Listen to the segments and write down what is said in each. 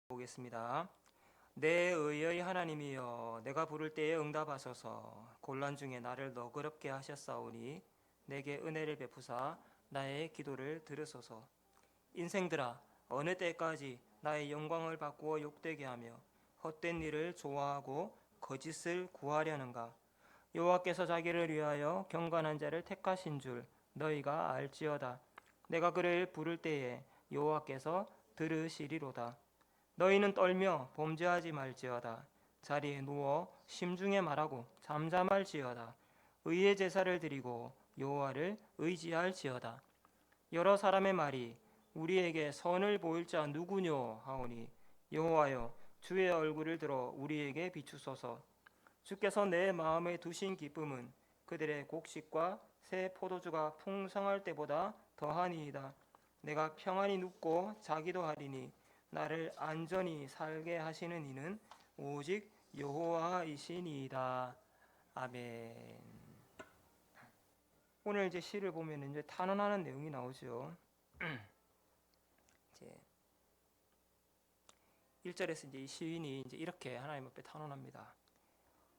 보겠습니다. 내 의의 하나님이여, 내가 부를 때에 응답하소서. 곤란 중에 나를 너그럽게 하셨사오니 내게 은혜를 베푸사 나의 기도를 들으소서. 인생들아, 어느 때까지 나의 영광을 바꾸어 욕되게 하며 헛된 일을 좋아하고 거짓을 구하려는가? 여호와께서 자기를 위하여 경건한 자를 택하신 줄 너희가 알지어다. 내가 그를 부를 때에 여호와께서 들으시리로다. 너희는 떨며 범죄하지 말지어다. 자리에 누워 심중에 말하고 잠잠할지어다. 의의 제사를 드리고 여호와를 의지할지어다. 여러 사람의 말이 우리에게 선을 보일 자 누구뇨 하오니 여호와여, 주의 얼굴을 들어 우리에게 비추소서. 주께서 내 마음에 두신 기쁨은 그들의 곡식과 새 포도주가 풍성할 때보다 더하니이다. 내가 평안히 눕고 자기도 하리니 나를 안전히 살게 하시는 이는 오직 여호와이시니이다. 아멘. 오늘 이제 시를 보면 이제 탄원하는 내용이 나오죠. 이제 1절에서 이제 이 시인이 이제 이렇게 하나님 앞에 탄원합니다.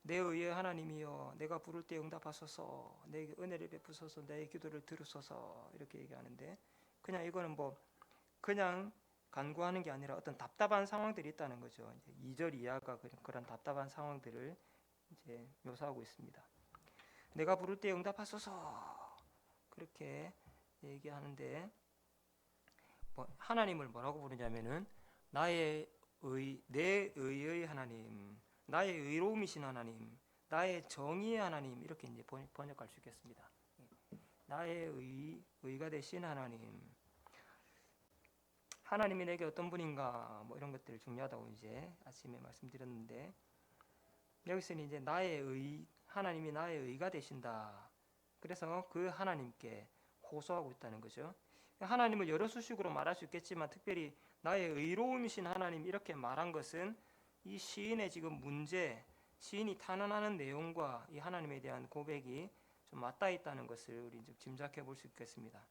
내 의의 하나님이여, 내가 부를 때 응답하소서. 내게 은혜를 베푸소서. 내 기도를 들으소서. 이렇게 얘기하는데, 그냥 이거는 그냥 간구하는 게 아니라 어떤 답답한 상황들이 있다는 거죠. 이제 2절 이하가 그런 답답한 상황들을 이제 묘사하고 있습니다. 내가 부를 때 응답하소서. 그렇게 얘기하는데, 하나님을 뭐라고 부르냐면은 내 의의 하나님, 나의 의로움이신 하나님, 나의 정의의 하나님, 이렇게 이제 번역할 수 있겠습니다. 나의 의가 되신 하나님. 하나님이 내게 어떤 분인가, 이런 것들이 중요하다고 이제 아침에 말씀드렸는데, 여기서는 이제 하나님이 나의 의가 되신다. 그래서 그 하나님께 호소하고 있다는 거죠. 하나님을 여러 수식으로 말할 수 있겠지만 특별히 나의 의로움이신 하나님, 이렇게 말한 것은 이 시인의 지금 문제, 시인이 탄원하는 내용과 이 하나님에 대한 고백이 좀 맞닿아 있다는 것을 우리 이제 짐작해 볼 수 있겠습니다.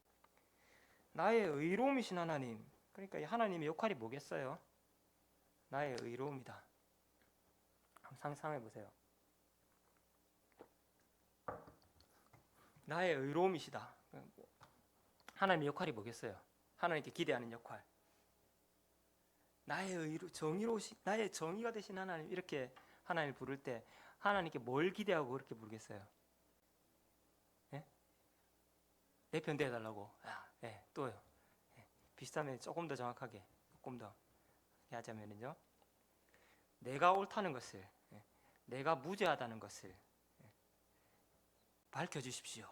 나의 의로움이신 하나님, 그러니까 이 하나님의 역할이 뭐겠어요? 나의 의로움이다. 한번 상상해 보세요. 나의 의로움이시다. 하나님의 역할이 뭐겠어요? 하나님께 기대하는 역할. 나의 나의 정의가 되신 하나님, 이렇게 하나님을 부를 때 하나님께 뭘 기대하고 그렇게 부르겠어요? 예? 내 편 대해달라고. 또요. 비슷하면 조금 더 정확하게, 조금 더 하자면은요. 내가 옳다는 것을, 내가 무죄하다는 것을 밝혀주십시오.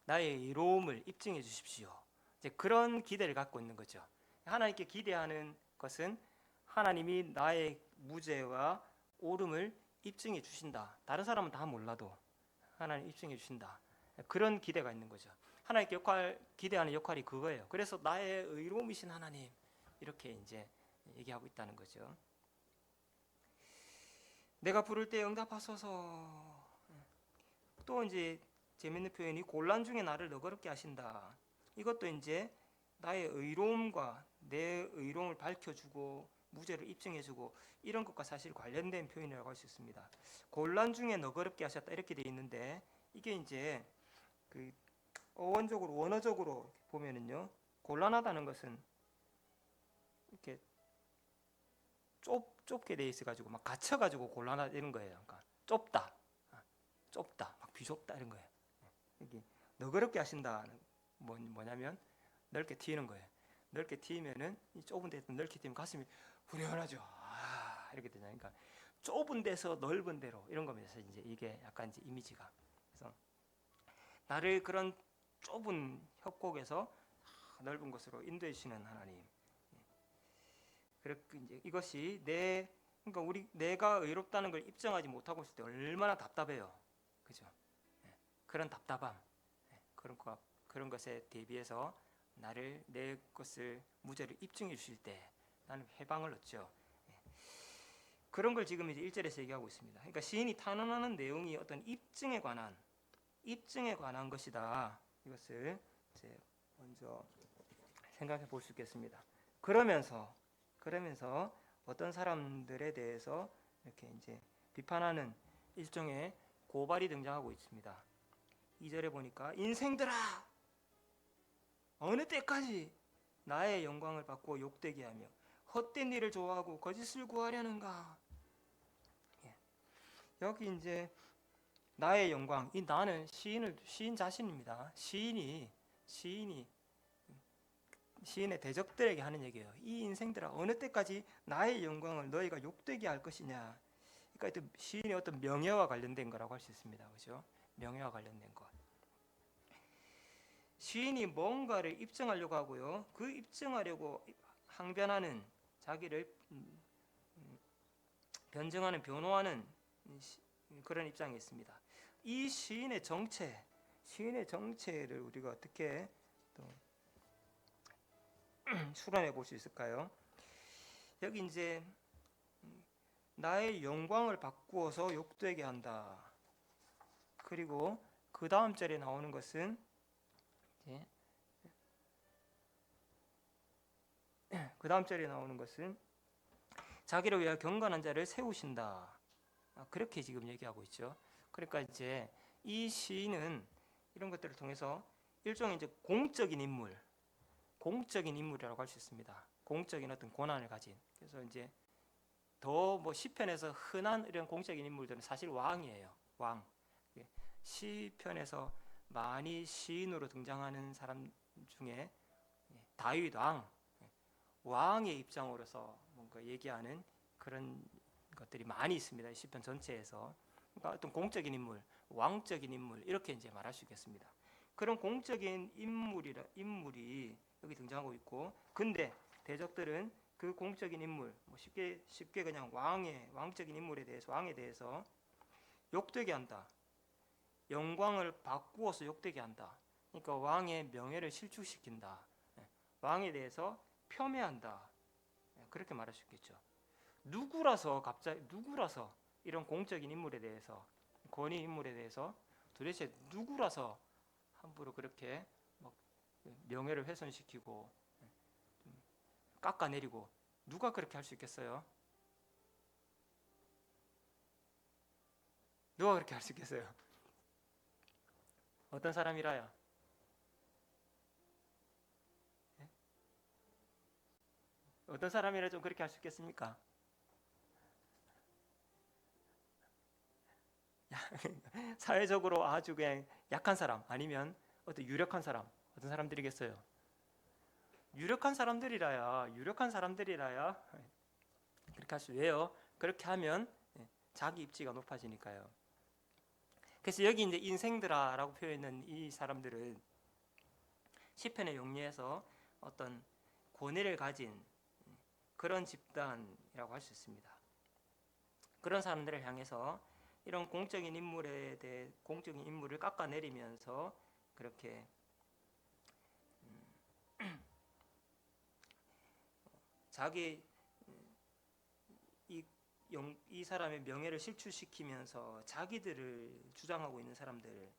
나의 의로움을 입증해 주십시오. 이제 그런 기대를 갖고 있는 거죠. 하나님께 기대하는 것은 하나님이 나의 무죄와 옳음을 입증해 주신다. 다른 사람은 다 몰라도 하나님 입증해 주신다. 그런 기대가 있는 거죠. 하나님께 기대하는 역할이 그거예요. 그래서 나의 의로움이신 하나님, 이렇게 이제 얘기하고 있다는 거죠. 내가 부를 때 응답하소서. 또 이제 재밌는 표현이 곤란 중에 나를 너그럽게 하신다. 이것도 이제 나의 의로움과 내 의로움을 밝혀주고 무죄를 입증해주고 이런 것과 사실 관련된 표현이라고 할 수 있습니다. 곤란 중에 너그럽게 하셨다, 이렇게 돼 있는데, 이게 이제 그 원어적으로 보면은요, 곤란하다는 것은 이렇게 좁게 돼 있어가지고 막 갇혀가지고 곤란하다 이런 거예요. 그러니까 좁다, 막 비좁다 이런 거예요. 여기 너그럽게 하신다는 뭐냐면 넓게 트이는 거예요. 넓게 트이면은 이 좁은 데서 넓게 트이면 가슴이 후련하죠. 이렇게 되냐. 그러니까 좁은 데서 넓은 데로, 이런 거면서 이제 이게 약간 이제 이미지가. 그래서 나를 그런 좁은 협곡에서 넓은 곳으로 인도해 주시는 하나님. 그렇게 이제 이것이 그러니까 내가 의롭다는 걸 입증하지 못하고 있을 때 얼마나 답답해요. 그죠? 그런 답답함, 그런 것에 대비해서 내 것을 무죄를 입증해 주실 때 나는 해방을 얻죠. 그런 걸 지금 이제 1절에서 얘기하고 있습니다. 그러니까 시인이 탄원하는 내용이 어떤 입증에 관한 것이다. 이것을 이제 먼저 생각해 볼 수 있겠습니다. 그러면서 어떤 사람들에 대해서 이렇게 이제 비판하는 일종의 고발이 등장하고 있습니다. 2절에 보니까 인생들아 어느 때까지 나의 영광을 받고 욕되게 하며 헛된 일을 좋아하고 거짓을 구하려는가. 예. 여기 이제 나의 영광, 이 나는 시인 자신입니다. 시인의 대적들에게 하는 얘기예요. 이 인생들아 어느 때까지 나의 영광을 너희가 욕되게 할 것이냐. 그러니까 시인의 어떤 명예와 관련된 거라고 할 수 있습니다. 그렇죠? 명예와 관련된 것. 시인이 뭔가를 입증하려고 하고요. 그 입증하려고 항변하는 자기를 변증하는 변호하는 그런 입장이 있습니다. 이 시인의 정체를 우리가 어떻게 또 수련해 볼 수 있을까요? 여기 이제 나의 영광을 바꾸어서 욕되게 한다. 그리고 그 다음 절에 나오는 것은 자기를 위하여 경건한 자를 세우신다. 그렇게 지금 얘기하고 있죠. 그러니까 이제 이 시인은 이런 것들을 통해서 일종의 이제 공적인 인물이라고 할 수 있습니다. 공적인 어떤 권한을 가진. 그래서 이제 더 뭐 시편에서 흔한 이런 공적인 인물들은 사실 왕이에요. 왕. 시편에서 많이 시인으로 등장하는 사람 중에 다윗 왕의 입장으로서 뭔가 얘기하는 그런 것들이 많이 있습니다. 시편 전체에서. 그러니까 어떤 공적인 인물, 왕적인 인물 이렇게 이제 말할 수 있겠습니다. 그런 공적인 인물이 여기 등장하고 있고, 근데 대적들은 그 공적인 인물, 쉽게 그냥 왕적인 인물에 대해서 왕에 대해서 욕되게 한다. 영광을 바꾸어서 욕되게 한다. 그러니까 왕의 명예를 실추시킨다. 왕에 대해서 폄훼한다. 그렇게 말할 수 있겠죠. 누구라서 이런 공적인 인물에 대해서 권위 인물에 대해서 도대체 누구라서 함부로 그렇게 명예를 훼손시키고 깎아내리고 누가 그렇게 할 수 있겠어요? 누가 그렇게 할 수 있겠어요? 어떤 사람이라야? 어떤 사람이라 좀 그렇게 할 수 있겠습니까? 사회적으로 아주 그냥 약한 사람 아니면 어떤 유력한 사람 어떤 사람들이겠어요? 유력한 사람들이라야 그렇게 할 수. 왜요? 그렇게 하면 자기 입지가 높아지니까요. 그래서 여기 이제 인생들아라고 표현한 이 사람들은 시편의 용리에서 어떤 권위를 가진 그런 집단이라고 할 수 있습니다. 그런 사람들을 향해서 이런 공적인 인물을 깎아내리면서 그렇게 자기 이 사람의 명예를 실추시키면서 자기들을 주장하고 있는 사람들,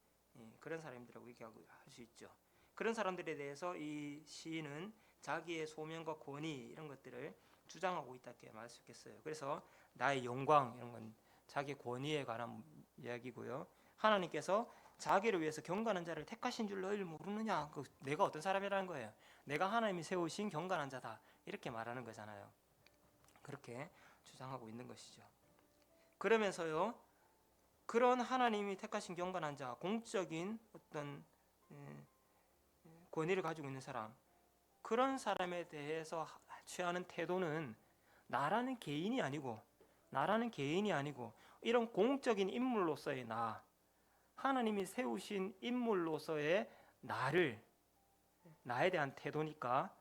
그런 사람들이라고 얘기하고 할 수 있죠. 그런 사람들에 대해서 이 시인은 자기의 소명과 권위 이런 것들을 주장하고 있다 이렇게 말할 수 있겠어요. 그래서 나의 영광 이런 건 자기 권위에 관한 이야기고요. 하나님께서 자기를 위해서 경건한 자를 택하신 줄 너희를 모르느냐? 내가 어떤 사람이라는 거예요. 내가 하나님이 세우신 경건한 자다 이렇게 말하는 거잖아요. 그렇게 주장하고 있는 것이죠. 그러면서요, 그런 하나님이 택하신 경건한 자, 공적인 어떤 권위를 가지고 있는 사람, 그런 사람에 대해서 취하는 태도는 나라는 개인이 아니고 이런 공적인 인물로서의 하나님이 세우신 인물로서의 나에 대한 태도니까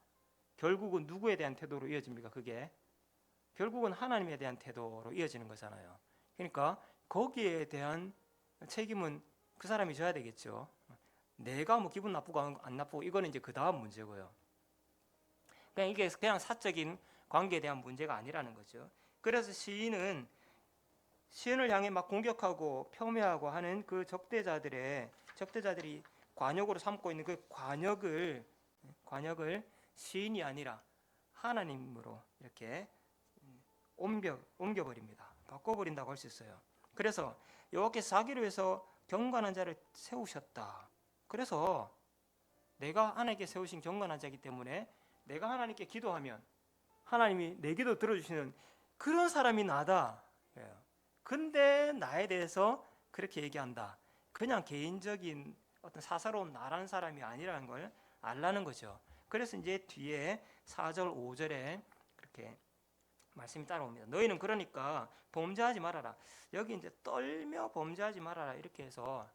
결국은 누구에 대한 태도로 이어집니까? 그게 결국은 하나님에 대한 태도로 이어지는 거잖아요. 그러니까 거기에 대한 책임은 그 사람이 져야 되겠죠. 내가 뭐 기분 나쁘고 안 나쁘고 이거는 이제 그 다음 문제고요. 그냥 이게 그냥 사적인 관계에 대한 문제가 아니라는 거죠. 그래서 시인을 향해 막 공격하고 폄훼하고 하는 그 적대자들이 관역으로 삼고 있는 그 관역을 시인이 아니라 하나님으로 이렇게 옮겨버립니다. 바꿔버린다고 할 수 있어요. 그래서 여호와께서 자기를 위해서 경건한 자를 세우셨다. 그래서 내가 하나님께 세우신 경건한 자이기 때문에 내가 하나님께 기도하면 하나님이 내 기도 들어주시는 그런 사람이 나다. 근데 나에 대해서 그렇게 얘기한다. 그냥 개인적인 어떤 사사로운 나라는 사람이 아니라는 걸 알라는 거죠. 그래서 이제 뒤에 4절 5절에 그렇게 말씀이 따라옵니다. 너희는 그러니까 범죄하지 말아라. 여기 이제 떨며 범죄하지 말아라 이렇게 해서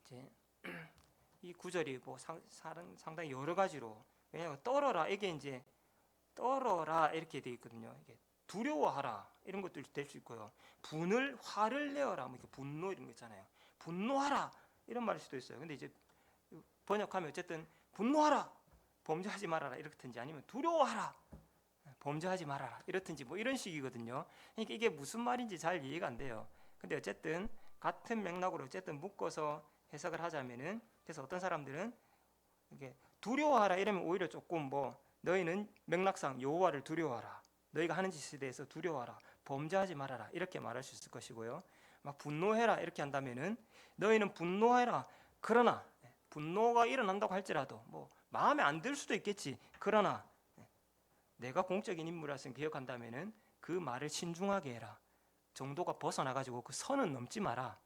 이제 이 구절이 뭐 상당히 여러 가지로, 왜냐하면 떨어라 이게 이제 떨어라 이렇게 돼 있거든요. 이게 두려워하라 이런 것도 될 수 있고요. 화를 내어라 뭐 이렇게 분노 이런 거 있잖아요. 분노하라 이런 말일 수도 있어요. 근데 이제 번역하면 어쨌든 분노하라 범죄하지 말아라 이렇든지 아니면 두려워하라 범죄하지 말아라 이렇든지 뭐 이런 식이거든요. 그러니까 이게 무슨 말인지 잘 이해가 안 돼요. 근데 어쨌든 같은 맥락으로 어쨌든 묶어서 해석을 하자면은, 그래서 어떤 사람들은 이게 두려워하라 이러면 오히려 조금 뭐 너희는 맥락상 여호와를 두려워하라, 너희가 하는 짓에 대해서 두려워하라, 범죄하지 말아라 이렇게 말할 수 있을 것이고요. 막 분노해라 이렇게 한다면은 너희는 분노해라, 그러나 분노가 일어난다고 할지라도 뭐 마음에 안 들 수도 있겠지, 그러나 내가 공적인 인물이라서 기억한다면은 그 말을 신중하게 해라, 정도가 벗어나가지고 그 선은 넘지 마라,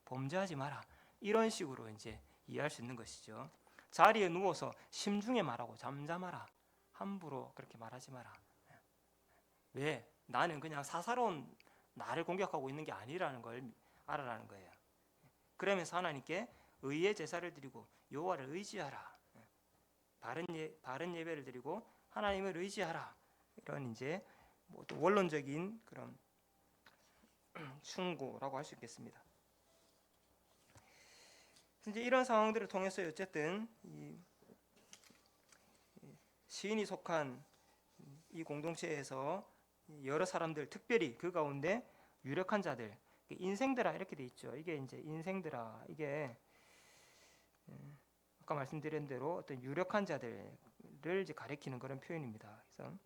범죄하지 마라 이런 식으로 이제 이해할 수 있는 것이죠. 자리에 누워서 심중에 말하고 잠잠하라, 함부로 그렇게 말하지 마라. 왜? 나는 그냥 사사로운 나를 공격하고 있는 게 아니라는 걸 알아라는 거예요. 그러면서 하나님께 의의 제사를 드리고 여호와를 의지하라, 바른 예배를 드리고 하나님을 의지하라, 이런 이제 뭐 또 원론적인 그런 충고라고 할 수 있겠습니다. 이제 이런 상황들을 통해서 어쨌든 이 시인이 속한 이 공동체에서 여러 사람들, 특별히 그 가운데 유력한 자들, 인생들아 이렇게 돼 있죠. 이게 이제 인생들아, 이게 아까 말씀드린 대로 어떤 유력한 자들을 이제 가리키는 그런 표현입니다. 그래서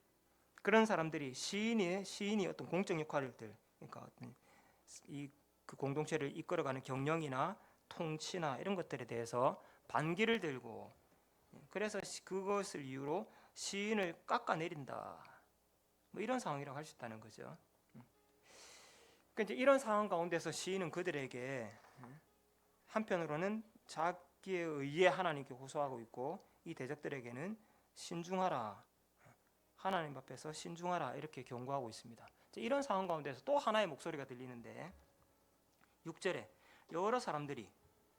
그런 사람들이 시인이 어떤 공적 역할들, 그러니까 어떤 그 공동체를 이끌어가는 경영이나 통치나 이런 것들에 대해서 반기를 들고, 그래서 그것을 이유로 시인을 깎아내린다, 뭐 이런 상황이라고 할 수 있다는 거죠. 그러니까 이제 이런 상황 가운데서 시인은 그들에게 한편으로는 자기의 의에 하나님께 호소하고 있고, 이 대적들에게는 신중하라, 하나님 앞에서 신중하라 이렇게 경고하고 있습니다. 이런 상황 가운데서 또 하나의 목소리가 들리는데 6절에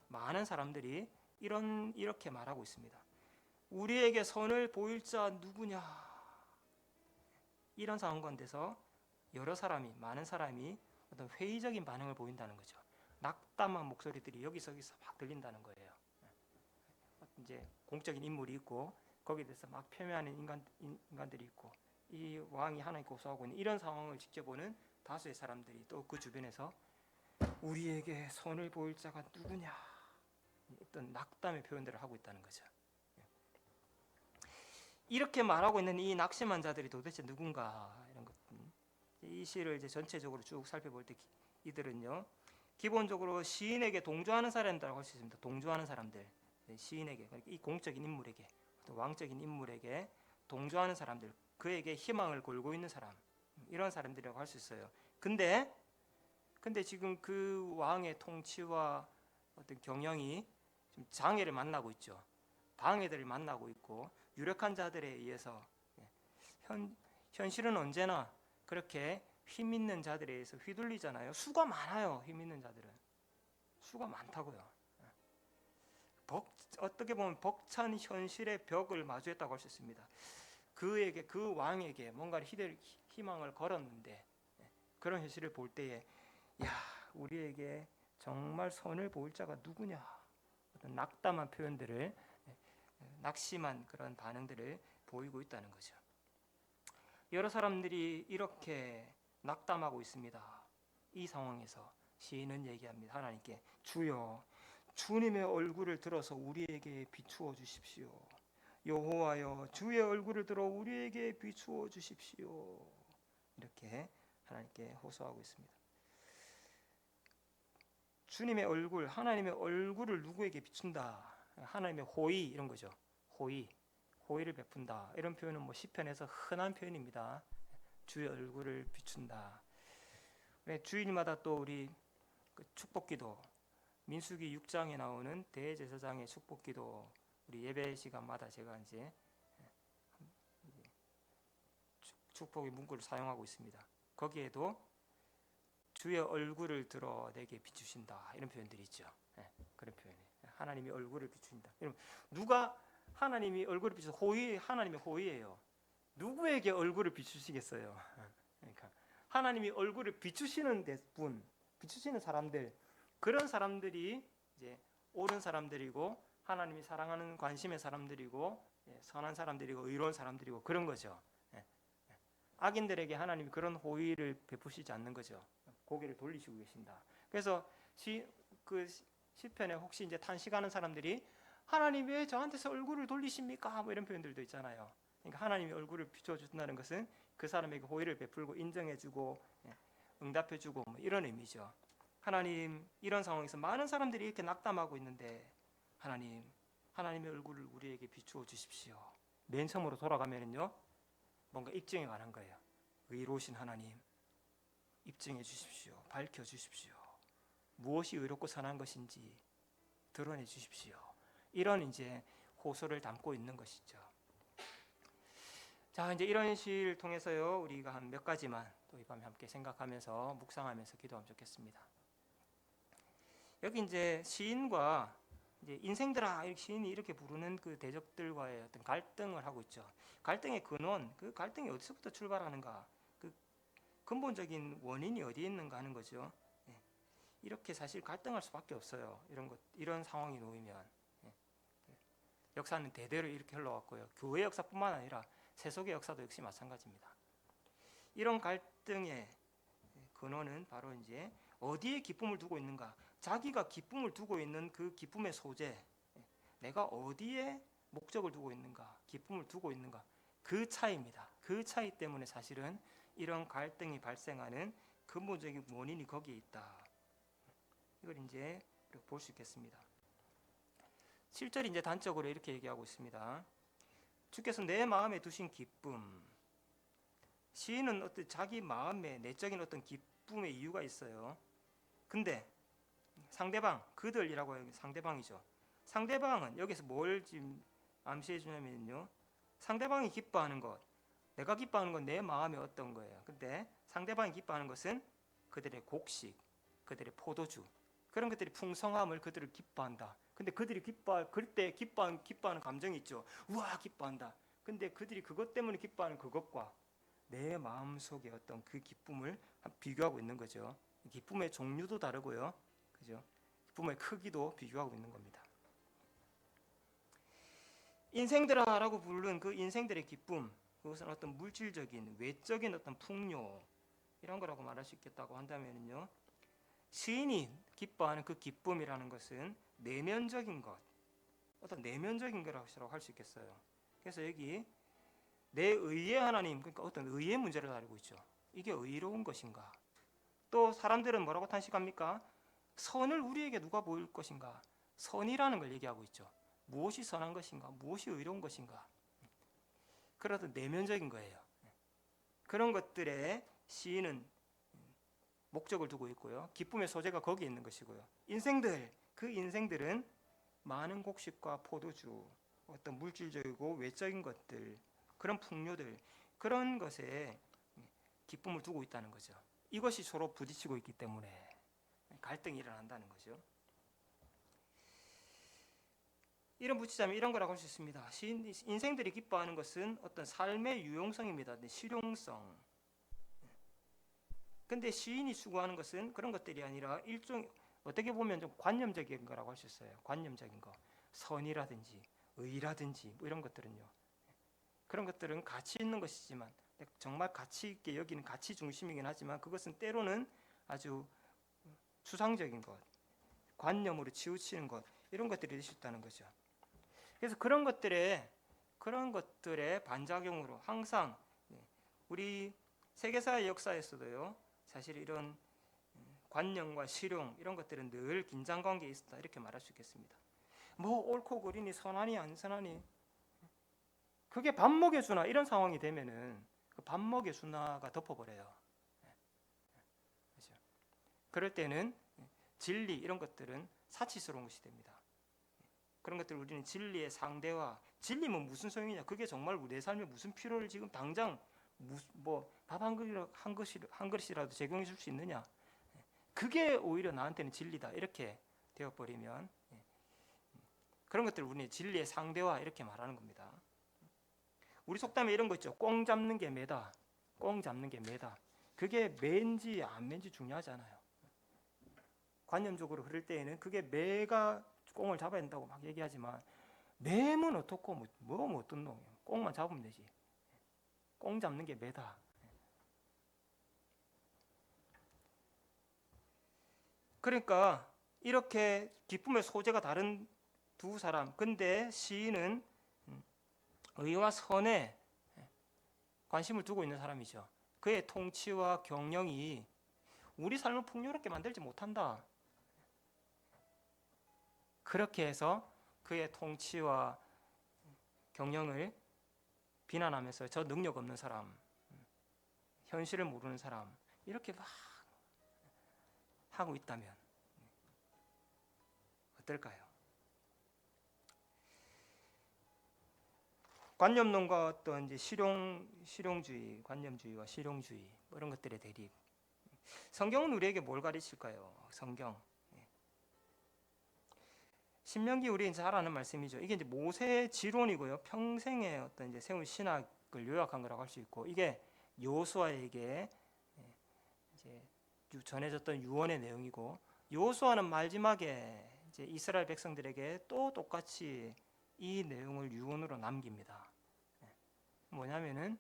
많은 사람들이 이렇게 말하고 있습니다. 우리에게 선을 보일 자 누구냐? 이런 상황 가운데서 많은 사람이 어떤 회의적인 반응을 보인다는 거죠. 낙담한 목소리들이 여기저기서 막 들린다는 거예요. 이제 공적인 인물이 있고 거기에 대해서 막 표명하는 인간들이 있고, 이 왕이 하나님께 호소하고 있는 이런 상황을 지켜보는 다수의 사람들이 또 그 주변에서 우리에게 선을 보일 자가 누구냐, 어떤 낙담의 표현들을 하고 있다는 거죠. 이렇게 말하고 있는 이 낙심한 자들이 도대체 누군가, 이런 것. 이 시를 이제 전체적으로 쭉 살펴볼 때 이들은요, 기본적으로 시인에게 동조하는 사람들이라고 할 수 있습니다. 동조하는 사람들, 시인에게, 그러니까 이 공적인 인물에게, 왕적인 인물에게 동조하는 사람들, 그에게 희망을 걸고 있는 사람, 이런 사람들이라고 할 수 있어요. 근데 지금 그 왕의 통치와 어떤 경영이 좀 장애를 만나고 있죠. 방해들을 만나고 있고, 유력한 자들에 의해서, 현실은 언제나 그렇게 힘 있는 자들에 의해서 휘둘리잖아요. 수가 많아요. 힘 있는 자들은 수가 많다고요. 어떻게 보면 벅찬 현실의 벽을 마주했다고 할 수 있습니다. 그 왕에게 뭔가 희망을 걸었는데, 그런 현실을 볼 때에 우리에게 정말 선을 보일 자가 누구냐, 어떤 낙담한 표현들을, 낙심한 그런 반응들을 보이고 있다는 거죠. 여러 사람들이 이렇게 낙담하고 있습니다. 이 상황에서 시인은 얘기합니다. 하나님께, 주여 주님의 얼굴을 들어서 우리에게 비추어 주십시오. 여호와여 주의 얼굴을 들어 우리에게 비추어 주십시오. 이렇게 하나님께 호소하고 있습니다. 주님의 얼굴, 하나님의 얼굴을 누구에게 비춘다. 하나님의 호의 이런 거죠. 호의를 베푼다. 이런 표현은 뭐 시편에서 흔한 표현입니다. 주의 얼굴을 비춘다. 주일마다 또 우리 그 축복기도, 민수기 6장에 나오는 대제사장의 축복기도, 우리 예배 시간마다 제가 이제 축복의 문구를 사용하고 있습니다. 거기에도 주의 얼굴을 들어 내게 비추신다 이런 표현들이 있죠. 그런 표현이 하나님이 얼굴을 비추신다. 누가 하나님이 얼굴을 비추 하나님의 호의예요. 누구에게 얼굴을 비추시겠어요? 그러니까 하나님이 얼굴을 비추시는 분, 비추시는 사람들, 그런 사람들이 이제 옳은 사람들이고 하나님이 사랑하는 관심의 사람들이고 선한 사람들이고 의로운 사람들이고 그런 거죠. 악인들에게 하나님이 그런 호의를 베푸시지 않는 거죠. 고개를 돌리시고 계신다. 그래서 시편에 혹시 이제 탄식하는 사람들이 하나님 왜 저한테서 얼굴을 돌리십니까? 뭐 이런 표현들도 있잖아요. 그러니까 하나님이 얼굴을 비춰준다는 것은 그 사람에게 호의를 베풀고 인정해주고 응답해주고 뭐 이런 의미죠. 하나님, 이런 상황에서 많은 사람들이 이렇게 낙담하고 있는데 하나님의 얼굴을 우리에게 비추어 주십시오. 맨 처음으로 돌아가면은요, 뭔가 입증에 관한 거예요. 의로우신 하나님, 입증해 주십시오. 밝혀 주십시오. 무엇이 의롭고 선한 것인지 드러내 주십시오. 이런 이제 호소를 담고 있는 것이죠. 자, 이제 이런 시를 통해서요, 우리가 한 몇 가지만 또 이 밤에 함께 생각하면서 묵상하면서 기도하면 좋겠습니다. 여기 이제 시인과 이제 인생들아 시인이 이렇게 부르는 그 대적들과의 어떤 갈등을 하고 있죠. 갈등의 근원, 그 갈등이 어디서부터 출발하는가, 그 근본적인 원인이 어디에 있는가 하는 거죠. 이렇게 사실 갈등할 수밖에 없어요. 이런 상황이 놓이면 역사는 대대로 이렇게 흘러왔고요. 교회 역사뿐만 아니라 세속의 역사도 역시 마찬가지입니다. 이런 갈등의 근원은 바로 이제 어디에 기쁨을 두고 있는가, 자기가 기쁨을 두고 있는 그 기쁨의 소재, 내가 어디에 목적을 두고 있는가, 기쁨을 두고 있는가, 그 차이입니다. 그 차이 때문에 사실은 이런 갈등이 발생하는 근본적인 원인이 거기에 있다. 이걸 이제 볼 수 있겠습니다. 7절이 이제 단적으로 이렇게 얘기하고 있습니다. 주께서 내 마음에 두신 기쁨. 시인은 어떤 자기 마음에 내적인 어떤 기쁨의 이유가 있어요. 근데 상대방, 그들이라고 하는 상대방이죠. 상대방은 여기서 뭘 지금 암시해 주냐면요, 상대방이 기뻐하는 것, 내가 기뻐하는 건 내 마음에 어떤 거예요. 근데 상대방이 기뻐하는 것은 그들의 곡식, 그들의 포도주, 그런 것들이 풍성함을 그들을 기뻐한다. 근데 그들이 그때 기뻐하는 감정이 있죠. 우와, 기뻐한다. 근데 그들이 그것 때문에 기뻐하는 그것과 내 마음 속에 어떤 그 기쁨을 비교하고 있는 거죠. 기쁨의 종류도 다르고요, 그죠? 기쁨의 크기도 비교하고 있는 겁니다. 인생들아라고 부르는 그 인생들의 기쁨, 그것은 어떤 물질적인 외적인 어떤 풍요 이런 거라고 말할 수 있겠다고 한다면요, 시인이 기뻐하는 그 기쁨이라는 것은 내면적인 것, 어떤 내면적인 거라고 할 수 있겠어요. 그래서 여기 내 의의 하나님, 그러니까 어떤 의의 문제를 다루고 있죠. 이게 의로운 것인가? 또 사람들은 뭐라고 탄식합니까? 선을 우리에게 누가 보일 것인가? 선이라는 걸 얘기하고 있죠. 무엇이 선한 것인가? 무엇이 의로운 것인가? 그런 내면적인 거예요. 그런 것들에 시인은 목적을 두고 있고요. 기쁨의 소재가 거기에 있는 것이고요. 그 인생들은 많은 곡식과 포도주, 어떤 물질적이고 외적인 것들, 그런 풍요들, 그런 것에 기쁨을 두고 있다는 거죠. 이것이 서로 부딪히고 있기 때문에 갈등이 일어난다는 거죠. 이런 붙이자면 이런 거라고 할 수 있습니다. 인생들이 기뻐하는 것은 어떤 삶의 유용성입니다. 실용성. 근데 시인이 추구하는 것은 그런 것들이 아니라 일종 어떻게 보면 좀 관념적인 거라고 할 수 있어요. 관념적인 거, 선이라든지 의라든지 뭐 이런 것들은요. 그런 것들은 가치 있는 것이지만 정말 가치 있게 여기는 가치 중심이긴 하지만 그것은 때로는 아주 추상적인 것, 관념으로 치우치는 것, 이런 것들이 될 수 있다는 거죠. 그래서 그런 것들의 반작용으로 항상 우리 세계사의 역사에서도요, 사실 이런 관념과 실용 이런 것들은 늘 긴장관계에 있었다 이렇게 말할 수 있겠습니다. 뭐 옳고 그르니 선하니 안 선하니 그게 밥 먹여주나 이런 상황이 되면은 그 밥 먹여주나가 덮어버려요. 그렇죠? 그럴 때는 진리 이런 것들은 사치스러운 것이 됩니다. 그런 것들 우리는 진리의 상대화, 진리면 무슨 소용이냐? 그게 정말 내 삶에 무슨 필요를 지금 당장 뭐 밥 한 그릇이라도 제공해 줄 수 있느냐? 그게 오히려 나한테는 진리다 이렇게 되어버리면 그런 것들 우리는 진리의 상대화 이렇게 말하는 겁니다. 우리 속담에 이런 거 있죠. 꽁 잡는 게 매다. 꽁 잡는 게 매다. 그게 매인지 안 매인지 중요하지 않아요. 관념적으로 흐를 때에는 그게 매가 꽁을 잡아야 된다고 막 얘기하지만 매면 어떻고 뭐 어떤 놈 꽁만 잡으면 되지. 꽁 잡는 게 매다. 그러니까 이렇게 기쁨의 소재가 다른 두 사람, 근데 시인은 의와 선에 관심을 두고 있는 사람이죠. 그의 통치와 경영이 우리 삶을 풍요롭게 만들지 못한다. 그렇게 해서 그의 통치와 경영을 비난하면서 저 능력 없는 사람, 현실을 모르는 사람 이렇게 막 하고 있다면 어떨까요? 관념론과 어떤 이제 실용주의, 관념주의와 실용주의 뭐 이런 것들의 대립. 성경은 우리에게 뭘 가르칠까요? 성경. 신명기 우리 잘 아는 말씀이죠. 이게 이제 모세의 지론이고요. 평생의 어떤 이제 세운 신학을 요약한 거라고 할 수 있고 이게 여호수아에게 이제 전해졌던 유언의 내용이고 여호수아는 마지막에 이제 이스라엘 백성들에게 또 똑같이 이 내용을 유언으로 남깁니다. 뭐냐면은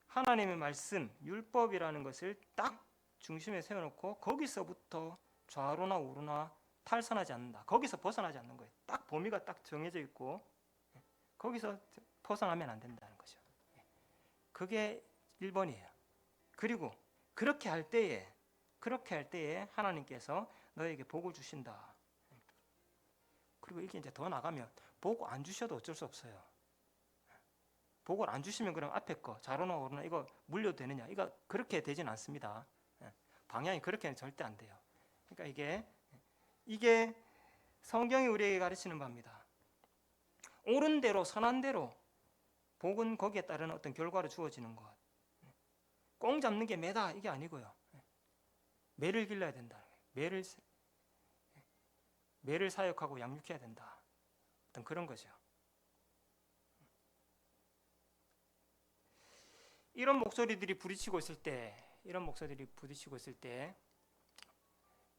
하나님의 말씀, 율법이라는 것을 딱 중심에 세워놓고 거기서부터 좌로나 우로나 탈선하지 않는다. 거기서 벗어나지 않는 거예요. 딱 범위가 딱 정해져 있고 거기서 벗어나면 안 된다는 거죠. 그게 1번이에요. 그리고 그렇게 할 때에 하나님께서 너에게 복을 주신다. 그리고 이게 이제 더 나가면 복 안 주셔도 어쩔 수 없어요. 복을 안 주시면 그럼 앞에 거 좌로나 우로나 이거 물려도 되느냐? 이거 그렇게 되진 않습니다. 방향이 그렇게는 절대 안 돼요. 그러니까 이게 성경이 우리에게 가르치는 바입니다. 옳은 대로 선한 대로 복은 거기에 따른 어떤 결과로 주어지는 것. 꽁 잡는 게 매다 이게 아니고요. 매를 길러야 된다. 매를 사육하고 양육해야 된다. 어떤 그런 거죠. 이런 목소리들이 부딪히고 있을 때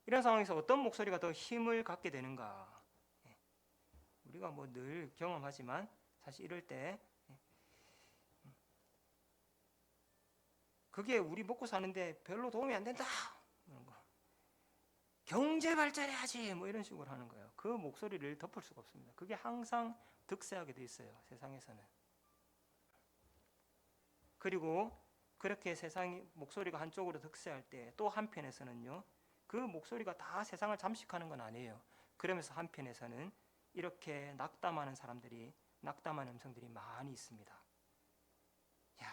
이런 상황에서 어떤 목소리가 더 힘을 갖게 되는가? 우리가 뭐 늘 경험하지만 사실 이럴 때 그게 우리 먹고 사는데 별로 도움이 안 된다. 이런 거. 경제 발전해야지 뭐 이런 식으로 하는 거예요. 그 목소리를 덮을 수가 없습니다. 그게 항상 득세하게 돼 있어요. 세상에서는. 그리고 그렇게 세상이 목소리가 한쪽으로 득세할 때 또 한편에서는요. 그 목소리가 다 세상을 잠식하는 건 아니에요. 그러면서 한편에서는 이렇게 낙담하는 음성들이 많이 있습니다. 야,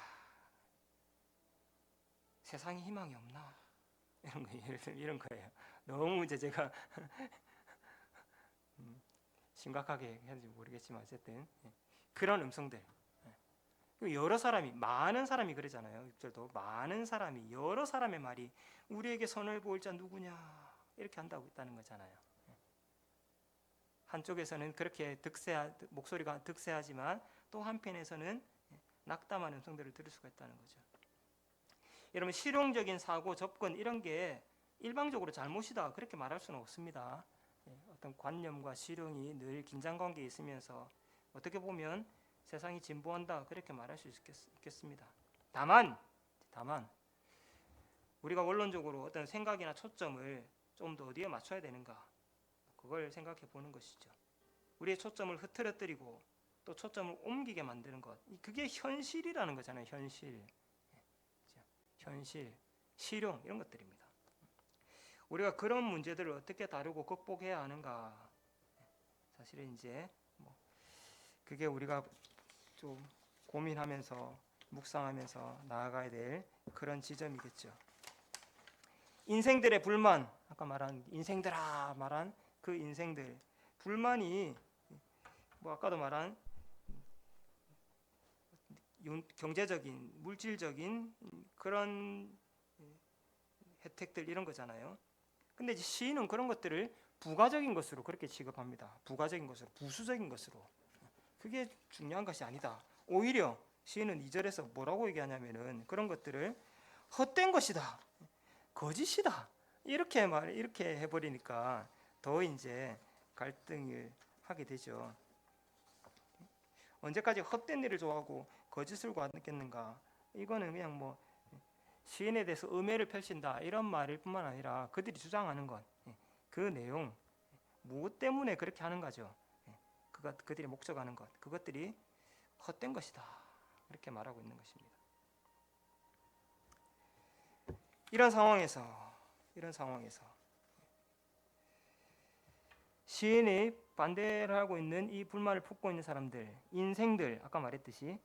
세상에 희망이 없나? 이런 거예요. 너무 이제 제가 심각하게 했는지 모르겠지만 어쨌든 그런 음성들. 많은 사람이 그러잖아요. 6절도 많은 사람이 여러 사람의 말이 우리에게 선을 보일 자 누구냐 이렇게 한다고 있다는 거잖아요. 한쪽에서는 그렇게 목소리가 득세하지만 또 한편에서는 낙담하는 음성들을 들을 수가 있다는 거죠. 여러분 실용적인 사고 접근 이런 게 일방적으로 잘못이다 그렇게 말할 수는 없습니다. 어떤 관념과 실용이 늘 긴장관계에 있으면서 어떻게 보면 세상이 진보한다 그렇게 말할 수 있겠습니다. 다만 우리가 원론적으로 어떤 생각이나 초점을 좀 더 어디에 맞춰야 되는가 그걸 생각해 보는 것이죠. 우리의 초점을 흐트러뜨리고 또 초점을 옮기게 만드는 것 그게 현실이라는 거잖아요. 현실. 현실, 실용 이런 것들입니다. 우리가 그런 문제들을 어떻게 다루고 극복해야 하는가? 사실은 이제 그게 우리가 좀 고민하면서 묵상하면서 나아가야 될 그런 지점이겠죠. 인생들의 불만, 아까 말한 인생들아 말한 그 인생들 불만이 아까도 말한 경제적인 물질적인 그런 혜택들 이런 거잖아요. 근데 이제 시인은 그런 것들을 부가적인 것으로 그렇게 취급합니다. 부가적인 것으로, 부수적인 것으로. 그게 중요한 것이 아니다. 오히려 시인은 2절에서 뭐라고 얘기하냐면은 그런 것들을 헛된 것이다, 거짓이다 이렇게 해버리니까 더 이제 갈등을 하게 되죠. 언제까지 헛된 일을 좋아하고 거짓을 구하겠는가? 이거는 그냥 시인에 대해서 음해를 펼친다 이런 말일 뿐만 아니라 그들이 주장하는 것, 그 내용, 무엇 때문에 그렇게 하는 거죠. 그들이 목적하는 것, 그것들이 헛된 것이다 이렇게 말하고 있는 것입니다. 이런 상황에서 시인이 반대를 하고 있는 이 불만을 품고 있는 사람들, 인생들, 아까 말했듯이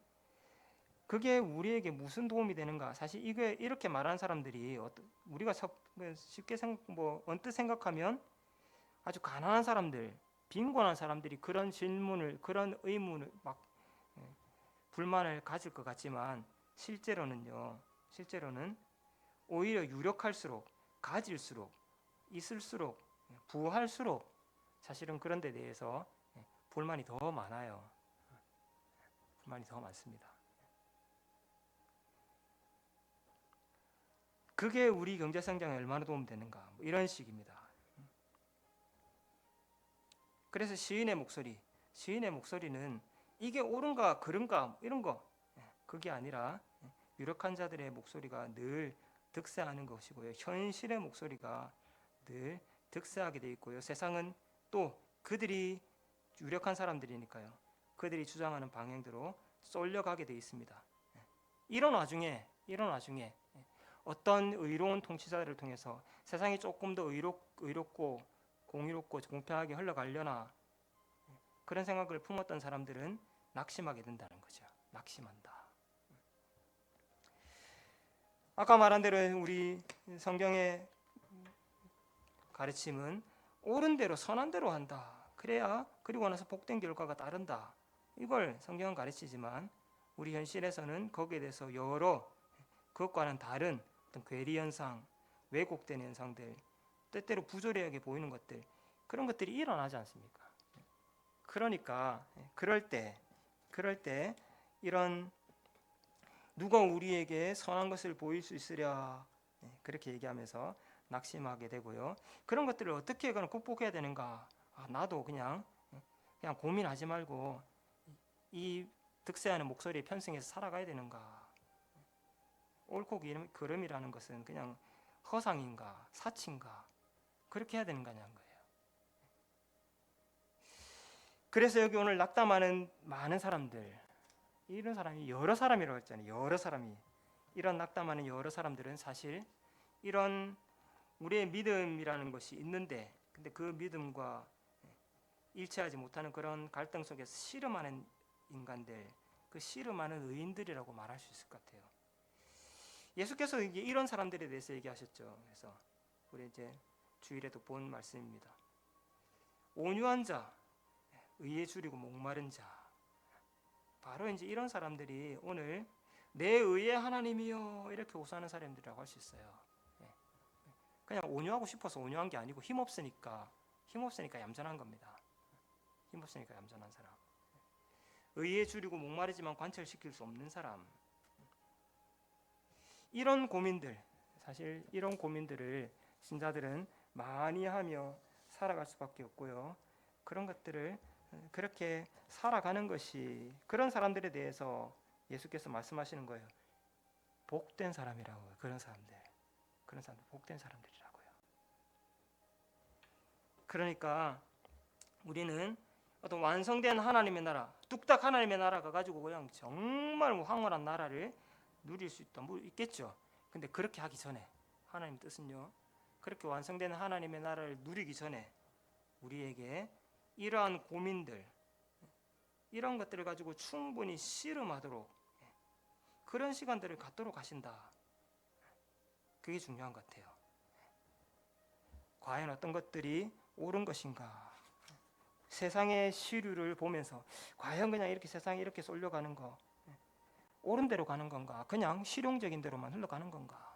그게 우리에게 무슨 도움이 되는가? 사실 이게 이렇게 말하는 사람들이 우리가 쉽게 언뜻 생각하면 아주 가난한 사람들, 빈곤한 사람들이 그런 질문을, 그런 의문을 불만을 가질 것 같지만 실제로는 오히려 유력할수록, 가질수록, 있을수록, 부할수록 사실은 그런 데 대해서 불만이 더 많아요. 불만이 더 많습니다. 그게 우리 경제 성장에 얼마나 도움 되는가? 이런 식입니다. 그래서 시인의 목소리는 이게 옳은가 그른가 이런 거 그게 아니라 유력한 자들의 목소리가 늘 득세하는 것이고요. 현실의 목소리가 늘 득세하게 돼 있고요. 세상은 또 그들이 유력한 사람들이니까요. 그들이 주장하는 방향대로 쏠려가게 돼 있습니다. 이런 와중에 어떤 의로운 통치자들을 통해서 세상이 조금 더 의롭고 공의롭고 공평하게 흘러가려나 그런 생각을 품었던 사람들은 낙심하게 된다는 거죠. 낙심한다. 아까 말한 대로 우리 성경의 가르침은 옳은 대로 선한 대로 한다. 그래야 그리고 나서 복된 결과가 따른다. 이걸 성경은 가르치지만 우리 현실에서는 거기에 대해서 여러 그것과는 다른 어떤 괴리 현상, 왜곡된 현상들, 때때로 부조리하게 보이는 것들 그런 것들이 일어나지 않습니까? 그러니까 그럴 때 이런 누가 우리에게 선한 것을 보일 수 있으랴 그렇게 얘기하면서 낙심하게 되고요. 그런 것들을 어떻게 극복해야 되는가? 나도 그냥 고민하지 말고 이 득세하는 목소리에 편승해서 살아가야 되는가? 옳고 그름이라는 것은 그냥 허상인가 사치인가 그렇게 해야 되는 거냐는 거예요. 그래서 여기 오늘 낙담하는 많은 사람들, 이런 사람이 여러 사람이라고 했잖아요. 여러 사람이 이런 낙담하는 여러 사람들은 사실 이런 우리의 믿음이라는 것이 있는데 근데 그 믿음과 일치하지 못하는 그런 갈등 속에서 씨름하는 인간들, 그 씨름하는 의인들이라고 말할 수 있을 것 같아요. 예수께서 이런 사람들에 대해서 얘기하셨죠. 그래서 우리 이제 주일에도 본 말씀입니다. 온유한 자, 의에 줄이고 목마른 자. 바로 이제 이런 사람들이 오늘 내 의의 하나님이여 이렇게 호소하는 사람들이라고 할 수 있어요. 그냥 온유하고 싶어서 온유한 게 아니고 힘없으니까 얌전한 겁니다. 힘없으니까 얌전한 사람. 의에 줄이고 목마르지만 관철시킬 수 없는 사람. 이런 고민들, 사실 이런 고민들을 신자들은 많이 하며 살아갈 수밖에 없고요. 그런 것들을 그렇게 살아가는 것이 그런 사람들에 대해서 예수께서 말씀하시는 거예요. 복된 사람이라고요. 그런 사람들 복된 사람들이라고요. 그러니까 우리는 어떤 완성된 하나님의 나라, 뚝딱 하나님의 나라가 가지고 그냥 정말 황홀한 나라를 누릴 수 있겠죠. 근데 그렇게 하기 전에 하나님 뜻은요, 그렇게 완성된 하나님의 나라를 누리기 전에 우리에게 이러한 고민들, 이런 것들을 가지고 충분히 씨름하도록 그런 시간들을 갖도록 하신다. 그게 중요한 것 같아요. 과연 어떤 것들이 옳은 것인가? 세상의 시류를 보면서 과연 그냥 이렇게 세상이 이렇게 쏠려가는 거 옳은 대로 가는 건가? 그냥 실용적인 대로만 흘러가는 건가?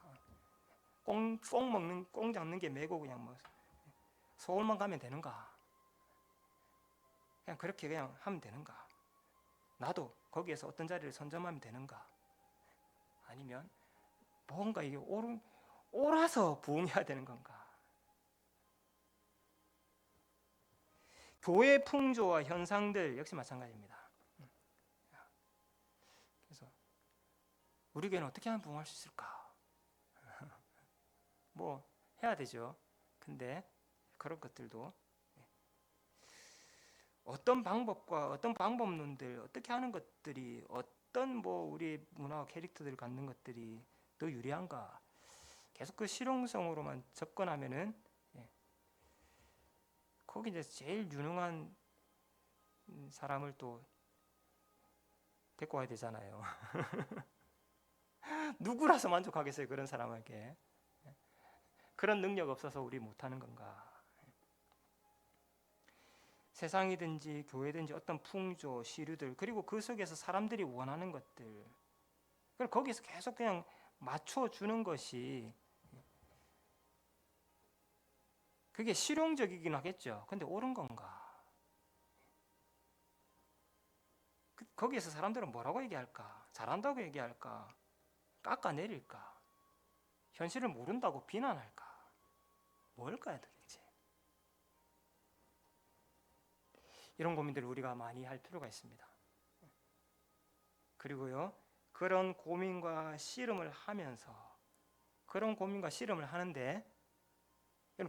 꽁 먹는 꽁 잡는 게 매고 그냥 뭐 서울만 가면 되는가? 그냥 그렇게 그냥 하면 되는가? 나도 거기에서 어떤 자리를 선점하면 되는가? 아니면 뭔가 이게 옳아서 부응해야 되는 건가? 교회 풍조와 현상들 역시 마찬가지입니다. 그래서 우리 교회는 어떻게 하면 부응할 수 있을까? 뭐 해야 되죠. 근데 그런 것들도 어떤 방법과 어떤 방법론들 어떻게 하는 것들이 어떤 뭐 우리 문화와 캐릭터들을 갖는 것들이 더 유리한가? 계속 그 실용성으로만 접근하면은 거기 이제 제일 유능한 사람을 또 데리고 와야 되잖아요. 누구라서 만족하겠어요, 그런 사람에게. 그런 능력 없어서 우리 못하는 건가? 세상이든지 교회든지 어떤 풍조, 시류들, 그리고 그 속에서 사람들이 원하는 것들, 그걸 거기서 계속 그냥 맞춰주는 것이 그게 실용적이긴 하겠죠. 근데 옳은 건가? 거기에서 사람들은 뭐라고 얘기할까? 잘한다고 얘기할까? 깎아내릴까? 현실을 모른다고 비난할까? 뭘까요 도대체? 이런 고민들을 우리가 많이 할 필요가 있습니다. 그리고요, 그런 고민과 씨름을 하면서 그런 고민과 씨름을 하는데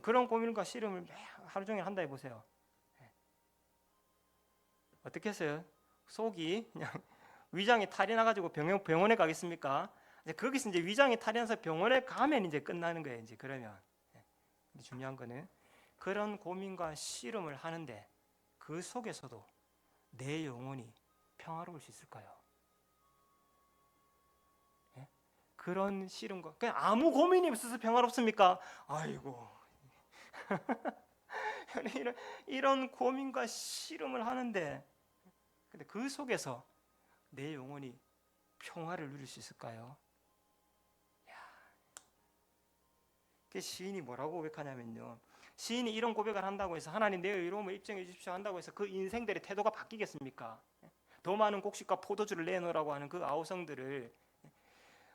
그런 고민과 씨름을 하루 종일 한다 해보세요. 어떻게 했어요? 속이 그냥 위장이 탈이 나가지고 병원에 가겠습니까? 이제 거기서 이제 위장이 탈이 나서 병원에 가면 이제 끝나는 거예요. 이제 그러면 중요한 거는 그런 고민과 씨름을 하는데 그 속에서도 내 영혼이 평화로울 수 있을까요? 예? 그런 씨름과 그냥 아무 고민이 없어서 평화롭습니까? 아이고 이런 고민과 씨름을 하는데 근데 그 속에서 내 영혼이 평화를 누릴 수 있을까요? 그 시인이 뭐라고 고백하냐면요. 시인이 이런 고백을 한다고 해서 하나님 내 의로움을 입증해 주십시오 한다고 해서 그 인생들의 태도가 바뀌겠습니까? 더 많은 곡식과 포도주를 내놓으라고 하는 그 아우성들을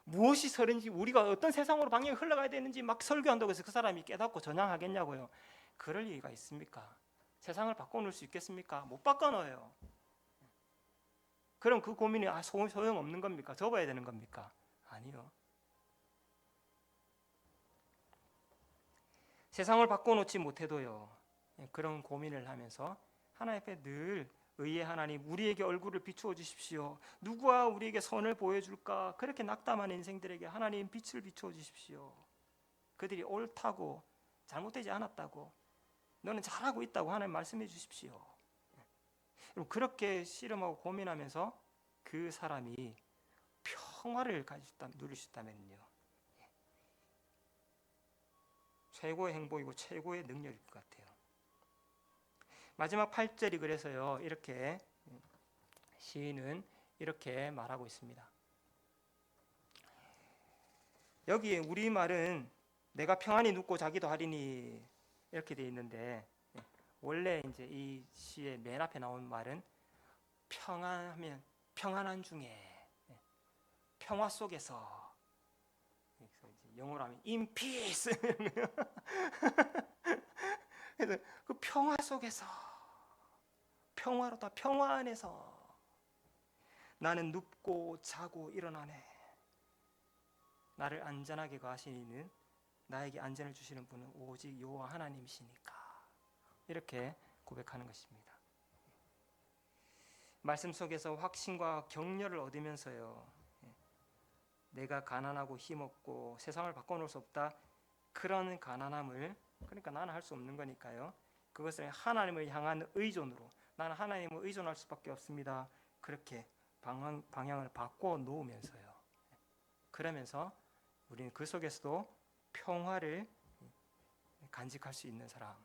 무엇이 설인지 우리가 어떤 세상으로 방향이 흘러가야 되는지 막 설교한다고 해서 그 사람이 깨닫고 전향하겠냐고요. 그럴 리가 있습니까? 세상을 바꿔놓을 수 있겠습니까? 못 바꿔놓아요. 그럼 그 고민이 소용없는 겁니까? 접어야 되는 겁니까? 아니요. 세상을 바꿔놓지 못해도요. 그런 고민을 하면서 하나님 앞에 늘 의의 하나님 우리에게 얼굴을 비추어 주십시오. 누구와 우리에게 선을 보여줄까? 그렇게 낙담한 인생들에게 하나님 빛을 비추어 주십시오. 그들이 옳다고 잘못되지 않았다고 너는 잘하고 있다고 하나님 말씀해 주십시오. 그렇게 씨름하고 고민하면서 그 사람이 평화를 누릴 수 있다면요. 최고의 행복이고 최고의 능력일 것 같아요. 마지막 8절이 그래서요. 이렇게 시인은 이렇게 말하고 있습니다. 여기에 우리말은 내가 평안히 눕고 자기도 하리니 이렇게 되어 있는데 원래 이제 이 시의 맨 앞에 나온 말은 평안하면 평안한 중에 평화 속에서 영어로 하면 in peace 그래서 그 평화 속에서 평화로다 평화 안에서 나는 눕고 자고 일어나네. 나를 안전하게 가시는 나에게 안전을 주시는 분은 오직 여호와 하나님이시니까 이렇게 고백하는 것입니다. 말씀 속에서 확신과 격려를 얻으면서요 내가 가난하고 힘없고 세상을 바꿔놓을 수 없다. 그런 가난함을, 그러니까 나는 할 수 없는 거니까요. 그것을 하나님을 향한 의존으로, 나는 하나님을 의존할 수밖에 없습니다. 그렇게 방향을 바꿔 놓으면서요. 그러면서 우리는 그 속에서도 평화를 간직할 수 있는 사람.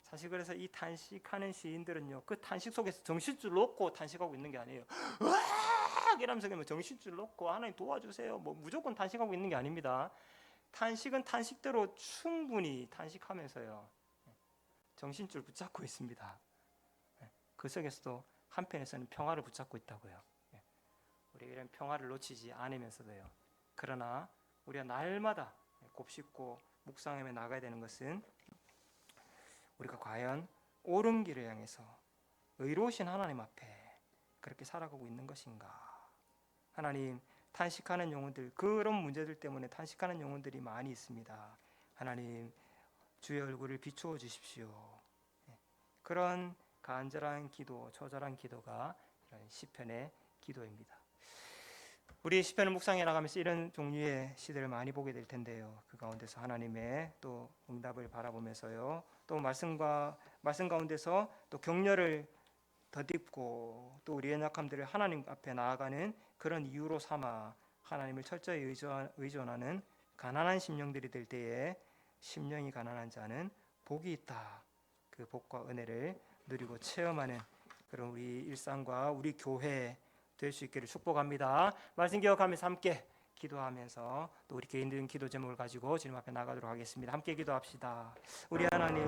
사실 그래서 이 탄식하는 시인들은요, 그 탄식 속에서 정신줄 놓고 탄식하고 있는 게 아니에요. 으악 이러면서 그냥 정신줄 놓고 하나님 도와주세요, 뭐 무조건 탄식하고 있는 게 아닙니다. 탄식은 탄식대로 충분히 탄식하면서요, 정신줄 붙잡고 있습니다. 그 속에서도 한편에서는 평화를 붙잡고 있다고요. 우리 이런 평화를 놓치지 않으면서도요. 그러나 우리가 날마다 곱씹고 묵상하며 나가야 되는 것은, 우리가 과연 옳은 길을 향해서 의로우신 하나님 앞에 그렇게 살아가고 있는 것인가. 하나님, 탄식하는 영혼들, 그런 문제들 때문에 탄식하는 영혼들이 많이 있습니다. 하나님, 주의 얼굴을 비추어 주십시오. 그런 간절한 기도, 처절한 기도가 이런 시편의 기도입니다. 우리 시편을 묵상해 나가면서 이런 종류의 시들을 많이 보게 될 텐데요. 그 가운데서 하나님의 또 응답을 바라보면서요, 또 말씀 가운데서 또 격려를 덧입고 또 우리의 약함들을 하나님 앞에 나아가는 그런 이유로 삼아 하나님을 철저히 의존하는 가난한 심령들이 될 때에, 심령이 가난한 자는 복이 있다. 그 복과 은혜를 누리고 체험하는 그런 우리 일상과 우리 교회 될 수 있기를 축복합니다. 말씀 기억하면서 함께 기도하면서 또 우리 개인적인 기도 제목을 가지고 주님 앞에 나가도록 하겠습니다. 함께 기도합시다. 우리 하나님,